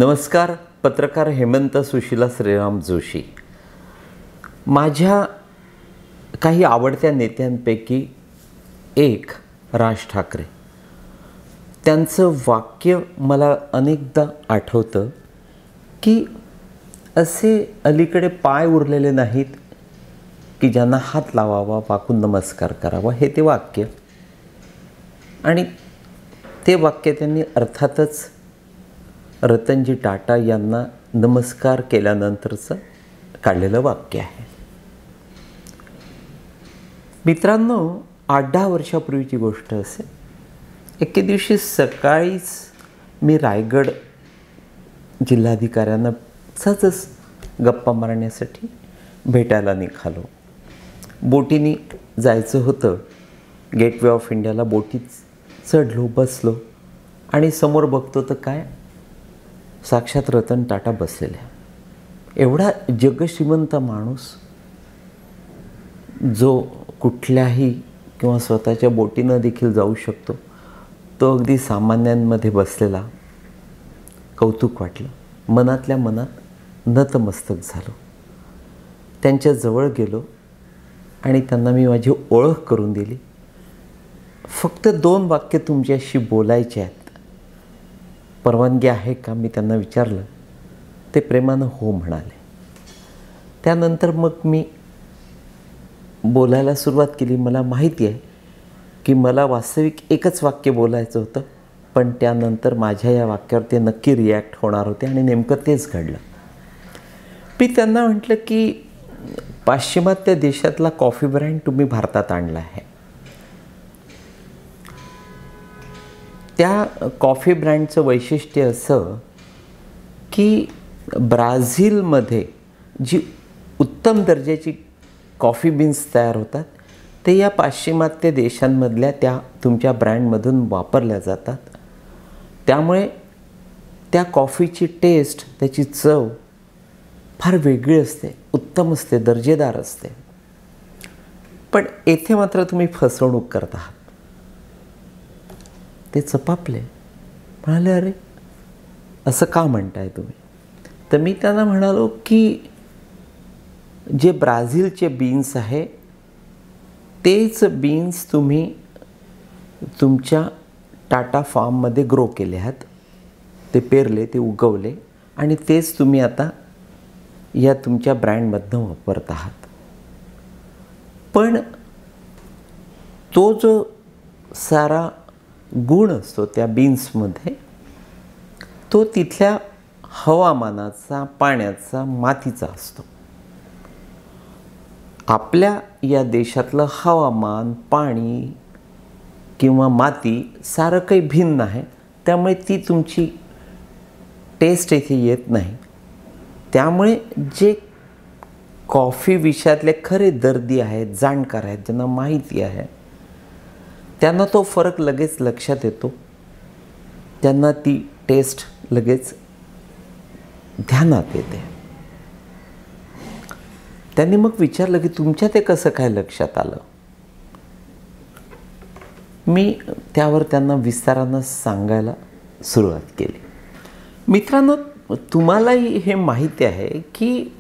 नमस्कार. पत्रकार हेमंत सुशीला श्रीराम जोशी. माझ्या काही आवडत्या नेत्यांपैकी एक राज ठाकरे. त्यांचं वाक्य मला अनेकदा आठवतं की असे अलीकडे पाय उरलेले नाहीत की ज्यांना हात लावावा, वाकून नमस्कार करावा, हे ते वाक्य. आणि ते वाक्य त्यांनी अर्थातच रतनजी टाटा यांना नमस्कार केल्यानंतरचं काढलेलं वाक्य आहे. मित्रांनो, 8-10 वर्षापूर्वीची गोष्ट असेल. एके दिवशी सकाळीच मी रायगड जिल्हाधिकाऱ्यांना सहजच गप्पा मारण्यासाठी भेटायला निघालो. बोटीने जायचं होतं. गेटवे ऑफ इंडियाला बोटीत चढलो, बसलो आणि समोर बघतो तर काय, साक्षात रतन टाटा बसलेले. एवढा जगश्रीमंत माणूस, जो कुठल्याही किंवा स्वतःच्या बोटीनं देखील जाऊ शकतो, तो अगदी सामान्यांमध्ये बसलेला. कौतुक वाटलं. मनातल्या मनात नतमस्तक झालो. त्यांच्या जवळ गेलो आणि त्यांना मी माझी ओळख करून दिली. फक्त 2 वाक्य तुमच्याशी बोलायचे आहेत, परवानगी आहे का, मी त्यांना विचारलं. ते प्रेमानं हो म्हणाले. त्यानंतर मग मी बोलायला सुरुवात केली. मला माहिती आहे की मला वास्तविक एकच वाक्य बोलायचं होतं, पण त्यानंतर माझ्या या वाक्यावर ते नक्की रिॲक्ट होणार होते आणि नेमकं तेच घडलं. मी त्यांना म्हटलं की पाश्चिमात्य देशातला कॉफी ब्रँड तुम्ही भारतात आणला आहे. त्या कॉफी ब्रँडचं वैशिष्ट्य असं की ब्राझीलमध्ये जी उत्तम दर्जाची कॉफी बीन्स तयार होतात, ते या पाश्चिमात्य देशांमधल्या त्या तुमच्या ब्रँडमधून वापरल्या जातात. त्यामुळे त्या कॉफीची टेस्ट, त्याची चव फार वेगळी असते, उत्तम असते, दर्जेदार असते. पण येथे मात्र तुम्ही फसवणूक करत आहात. ते चपापले. म्हणाले, अरे असं का म्हणताय तुम्ही? तर मी त्यांना म्हणालो की जे ब्राझीलचे बीन्स आहे, तेच बीन्स तुम्ही तुमच्या टाटा फार्ममध्ये ग्रो केले आहेत. ते पेरले, ते उगवले आणि तेच तुम्ही आता या तुमच्या ब्रँडमधनं वापरत आहात. पण तो जो सारा गुण असतो त्या बीन्समध्ये, तो तिथल्या हवामानाचा, पाण्याचा, मातीचा असतो. आपल्या या देशातलं हवामान, पाणी किंवा माती सारं काही भिन्न आहे. त्यामुळे ती तुमची टेस्ट इथे येत नाही. त्यामुळे जे कॉफी विषयातले खरे दर्दी आहेत, जाणकार आहेत, ज्यांना माहिती आहे, त्यांना तो फरक लगेच लक्षात येतो. त्यांना ती टेस्ट लगेच ध्यानात येते. त्यांनी मग विचारलं की तुमच्या ते कसं काय लक्षात आलं? मी त्यावर त्यांना विस्तारानं सांगायला सुरुवात केली. मित्रांनो, तुम्हालाही हे माहिती आहे की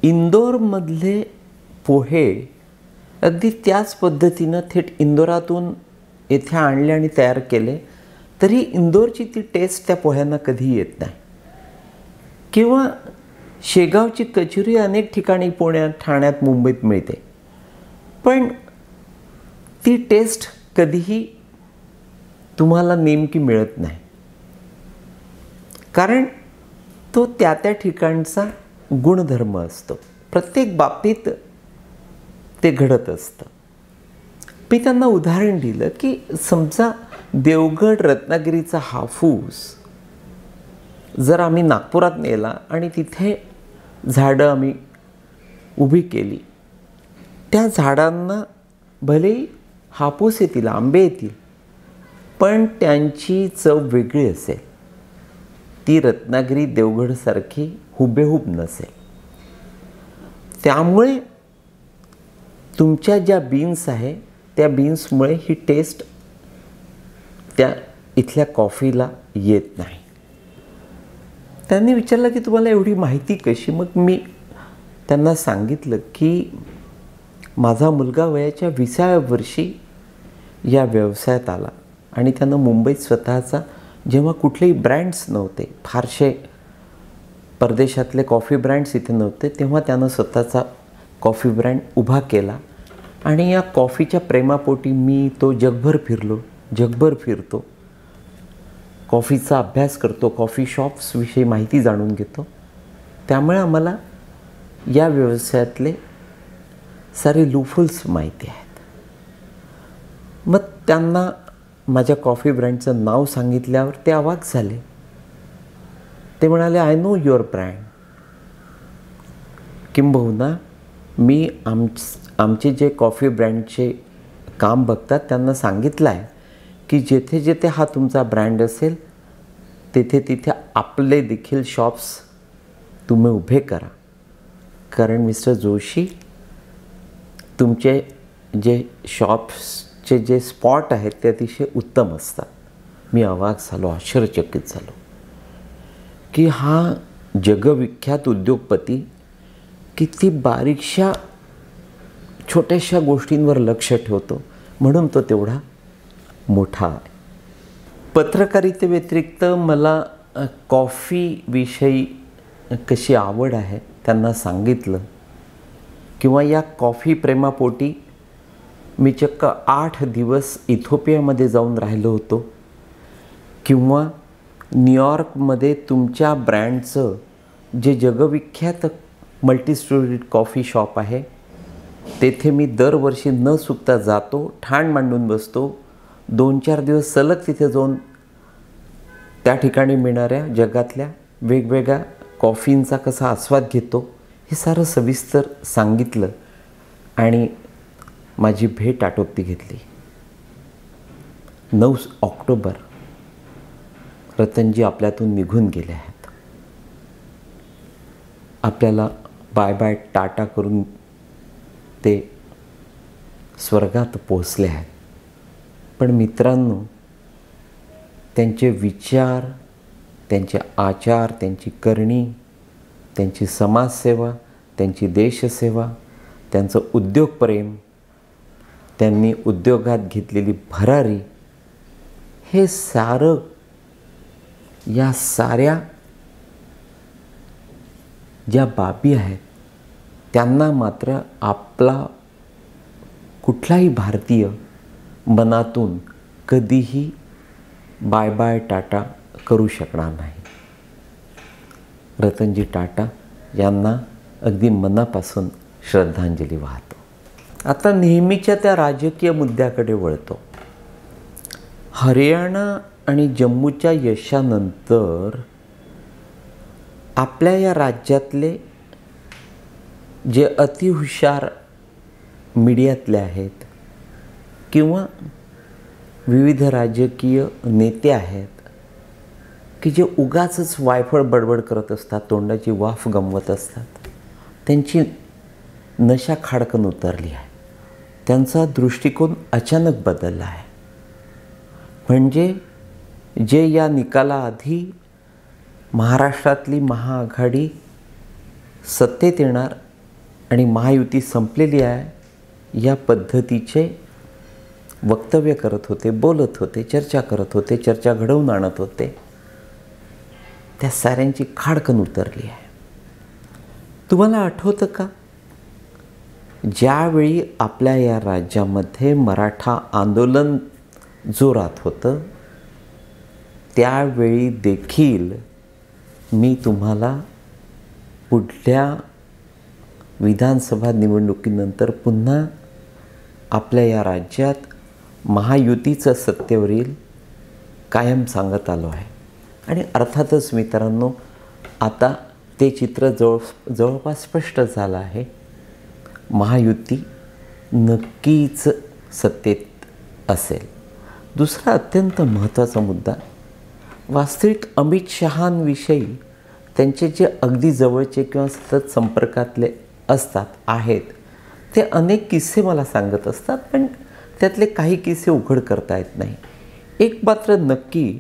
इंदोरमधले पोहे अगदी त्याच पद्धतीनं थेट इंदोरातून येथे आणले आणि तयार केले तरी इंदोरची ती टेस्ट त्या पोह्यांना कधी येत नाही. किंवा शेगावची कचोरी अनेक ठिकाणी पुण्यात, ठाण्यात, मुंबईत मिळते, पण ती टेस्ट कधीही तुम्हाला नेमकी मिळत नाही. कारण तो त्या त्या ठिकाणचा गुणधर्म असतो. प्रत्येक बाबतीत ते घडत असतं. मी त्यांना उदाहरण दिलं की समजा देवगड, रत्नागिरीचा हापूस जर आम्ही नागपुरात नेला आणि तिथे झाडं आम्ही उभी केली, त्या झाडांना भलेही हापूस येतील, आंबे येतील, पण त्यांची चव वेगळी असेल. ती रत्नागिरी, देवगडसारखी हुबेहूब नसेल. त्यामुळे तुमच्या ज्या बीन्स आहे, त्या बीन्समुळे ही टेस्ट त्या इथल्या कॉफीला येत नाही. त्यांनी विचारलं की तुम्हाला एवढी माहिती कशी? मग मी त्यांना सांगितलं की माझा मुलगा वयाच्या 20व्या वर्षी या व्यवसायात आला आणि त्यानं मुंबईत स्वतःचा, जेव्हा कुठलेही ब्रँड्स नव्हते, फारसे परदेशातले कॉफी ब्रँड्स इथे नव्हते, तेव्हा त्यानं स्वतःचा कॉफी ब्रँड उभा केला. आणि या कॉफीच्या प्रेमापोटी मी तो जगभर फिरतो, कॉफीचा अभ्यास करतो, कॉफी शॉप्सविषयी माहिती जाणून घेतो. त्यामुळे आम्हाला या व्यवसायातले सारे लूफहोल्स माहिती आहेत. मग त्यांना माझ्या कॉफी ब्रँडचं नाव सांगितल्यावर ते अवाक झाले. ते म्हणाले, आय नो युअर ब्रँड. किंबहुना मी आमचे जे कॉफी ब्रँडचे काम बघतात त्यांना सांगितलं आहे की जेथे जेथे हा तुमचा ब्रँड असेल तेथे तिथे आपले देखील शॉप्स तुम्ही उभे करा, कारण मिस्टर जोशी तुमचे जे शॉप्सचे जे स्पॉट आहेत ते अतिशय उत्तम असतात. मी अवाक झालो, आश्चर्यचकित झालो की हा जगविख्यात उद्योगपती किती बारीकशा छोट्याशा गोष्टींवर लक्ष ठेवतो, म्हणून तो तेवढा मोठा आहे. पत्रकारितेव्यतिरिक्त मला कॉफीविषयी कशी आवड आहे त्यांना सांगितलं. किंवा या कॉफी प्रेमापोटी मी चक्क 8 दिवस इथिओपियामध्ये जाऊन राहिलो होतो. किंवा न्यूयॉर्कमध्ये तुमच्या ब्रँडचं जे जगविख्यात मल्टीस्टोरीड कॉफी शॉप आहे तेथे मी दरवर्षी न चुकता जातो, ठाण मांडून बसतो, 2-4 दिवस सलग तिथे जाऊन त्या ठिकाणी मिळणाऱ्या जगातल्या वेगवेगळ्या कॉफींचा कसा आस्वाद घेतो हे सारं सविस्तर सांगितलं आणि माझी भेट आटोपती घेतली. 9 ऑक्टोबर रतनजी आपल्यातून निघून गेले आहेत. आपल्याला बाय बाय टाटा करून ते स्वर्गात पोहोचले आहेत. पण मित्रांनो, त्यांचे विचार, त्यांचे आचार, त्यांची करणी, त्यांची समाजसेवा, त्यांची देशसेवा, त्यांचं उद्योगप्रेम, त्यांनी उद्योगात घेतलेली भरारी, हे सारं, या साऱ्या ज्या बाबी आहेत त्यांना मात्र आपला कुठलाही भारतीय मनातून कधीही बाय बाय टाटा करू शकणार नाही. रतनजी टाटा यांना अगदी मनापासून श्रद्धांजली वाहतो. आता नेहमीच्या त्या राजकीय मुद्द्याकडे वळतो. हरियाणा आणि जम्मूच्या यशानंतर आपल्या या राज्यातले जे अतिहुशार मीडियातले आहेत किंवा विविध राजकीय नेते आहेत की जे उगाचच वायफळ बडबड करत असतात, तोंडाची वाफ गमवत असतात, त्यांची नशा खाडकन उतरली आहे. त्यांचा दृष्टिकोन अचानक बदलला आहे. म्हणजे जे या निकालाआधी महाराष्ट्रातली महाआघाडी सत्तेत येणार आणि महायुती संपलेली आहे या पद्धतीचे वक्तव्य करत होते, बोलत होते, चर्चा करत होते, चर्चा घडवून आणत होते, त्या साऱ्यांची खाडकन उतरली आहे. तुम्हाला आठवतं का, ज्यावेळी आपल्या या राज्यामध्ये मराठा आंदोलन जोरात होतं त्यावेळी देखील मी तुम्हाला पुढल्या विधानसभा निवडणुकीनंतर पुन्हा आपल्या या राज्यात महायुतीचं सत्तेवर येईल कायम सांगत आलो आहे. आणि अर्थातच मित्रांनो, आता ते चित्र जवळपास स्पष्ट झालं आहे. महायुती नक्कीच सत्तेत असेल. दुसरा अत्यंत महत्त्वाचा मुद्दा, वास्तविक अमित शहांविषयी त्यांचे जे अगदी जवळचे किंवा सतत संपर्कातले आहेत ते अनेक किस्से मला सांगत असतात, पण त्यातले काही किस्से उघड करता येत नाही. एक मात्र नक्की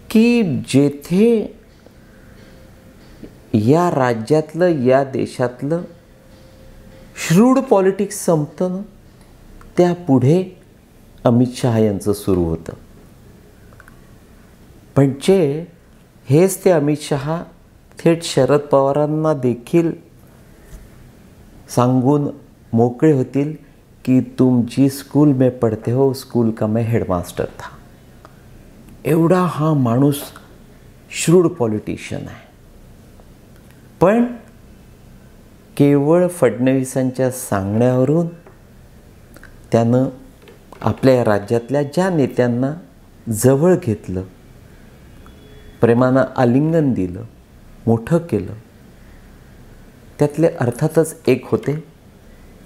की जेथे या राज्यातलं, या देशातलं श्रूड पॉलिटिक्स संपतं ना, त्यापुढे अमित शहा यांचं सुरू होतं. म्हणजे हेच ते अमित शहा थेट शरद पवारांना देखील सांगून मोकळे होतील की तुम जिस स्कूल में पढ़ते हो स्कूल का मैं हेडमास्टर था. एवढा हा माणूस श्रूड पॉलिटिशियन आहे. पण केवळ फडणवीसांच्या सांगण्यावरून त्यानं आपल्या राज्यातल्या ज्या नेत्यांना जवळ घेतलं, प्रेमानं आलिंगन दिलं, मोठं केलं, त्यातले अर्थातच एक होते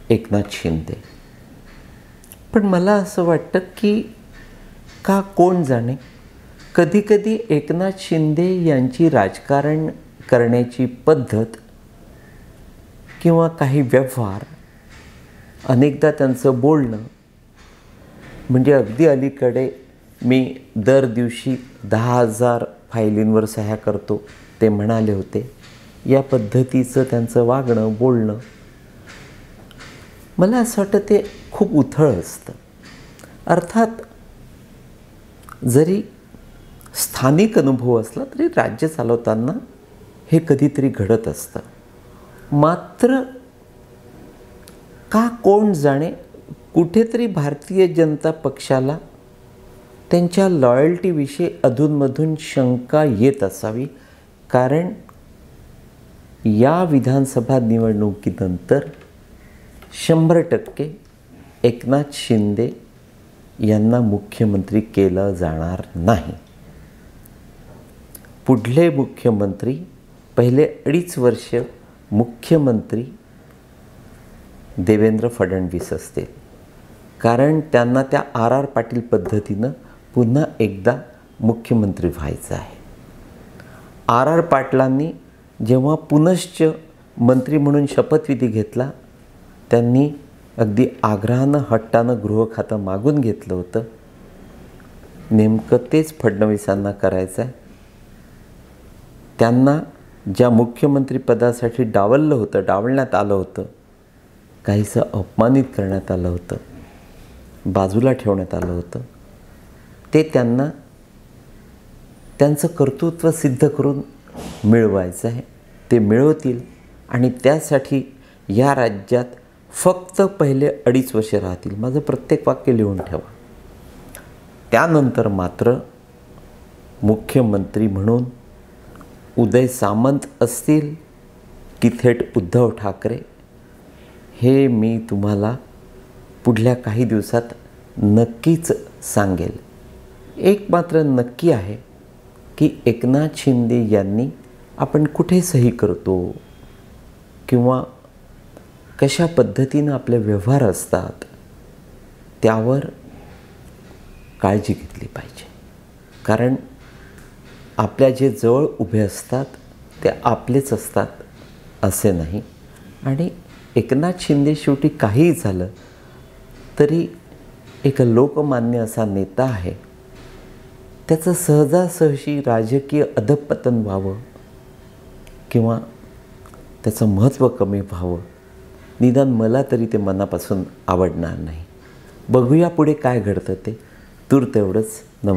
एकनाथ शिंदे. पण मला असं वाटतं की का कोण जाणे, कधीकधी एकनाथ शिंदे यांची राजकारण करण्याची पद्धत किंवा काही व्यवहार, अनेकदा त्यांचं बोलणं, म्हणजे अगदी अलीकडे मी दर दिवशी 10,000 फायलींवर सह्या करतो ते म्हणाले होते, या पद्धतीचं त्यांचं वागणं, बोलणं, मला असं वाटतं ते खूप उथळ असतं. अर्थात जरी स्थानिक अनुभव असला तरी राज्य चालवताना हे कधीतरी घडत असतं. मात्र का कोण जाणे, कुठेतरी भारतीय जनता पक्षाला त्यांच्या लॉयल्टीविषयी अधूनमधून शंका येत असावी. कारण या विधानसभा निवडणुकीनंतर 100% एकनाथ शिंदे यांना मुख्यमंत्री केलं जाणार नाही. पुढले मुख्यमंत्री पहिले 2.5 वर्ष मुख्यमंत्री देवेंद्र फडणवीस असतील. कारण त्यांना त्या R.R. पाटील पद्धतीनं पुन्हा एकदा मुख्यमंत्री व्हायचं आहे. R.R. पाटलांनी जेव्हा पुनश्च मंत्री म्हणून शपथविधी घेतला, त्यांनी अगदी आग्रहानं, हट्टानं गृह खातं मागून घेतलं होतं. नेमकं तेच फडणवीसांना करायचं आहे. त्यांना ज्या मुख्यमंत्रीपदासाठी डावलण्यात आलं होतं, काहीसं अपमानित करण्यात आलं होतं, बाजूला ठेवण्यात आलं होतं, ते त्यांना त्यांचं कर्तृत्व सिद्ध करून मिळवायचं आहे. ते मिळवतील आणि त्यासाठी या राज्यात फक्त पहिले 2.5 वर्ष राहतील. माझं प्रत्येक वाक्य लिहून ठेवा. त्यानंतर मात्र मुख्यमंत्री म्हणून उदय सामंत असतील की थेट उद्धव ठाकरे, हे मी तुम्हाला पुढल्या काही दिवसात नक्कीच सांगेल. एक मात्र नक्की आहे की एकनाथ शिंदे यांनी आपण कुठे सही करतो किंवा कशा पद्धतीनं आपले व्यवहार असतात त्यावर काळजी घेतली पाहिजे. कारण आपल्या जे जवळ उभे असतात ते आपलेच असतात असे नाही. आणि एकनाथ शिंदे शेवटी काहीही झालं तरी एक लोकमान्य असा नेता आहे. त्याचं सहजासहजी राजकीय अधःपतन व्हावं किंवा त्याचं महत्त्व कमी व्हावं, निदान मला तरी ते मनापासून आवडणार नाही. बघूया पुढे काय घडतं ते. तूर्त एवढंच. नमस्कार.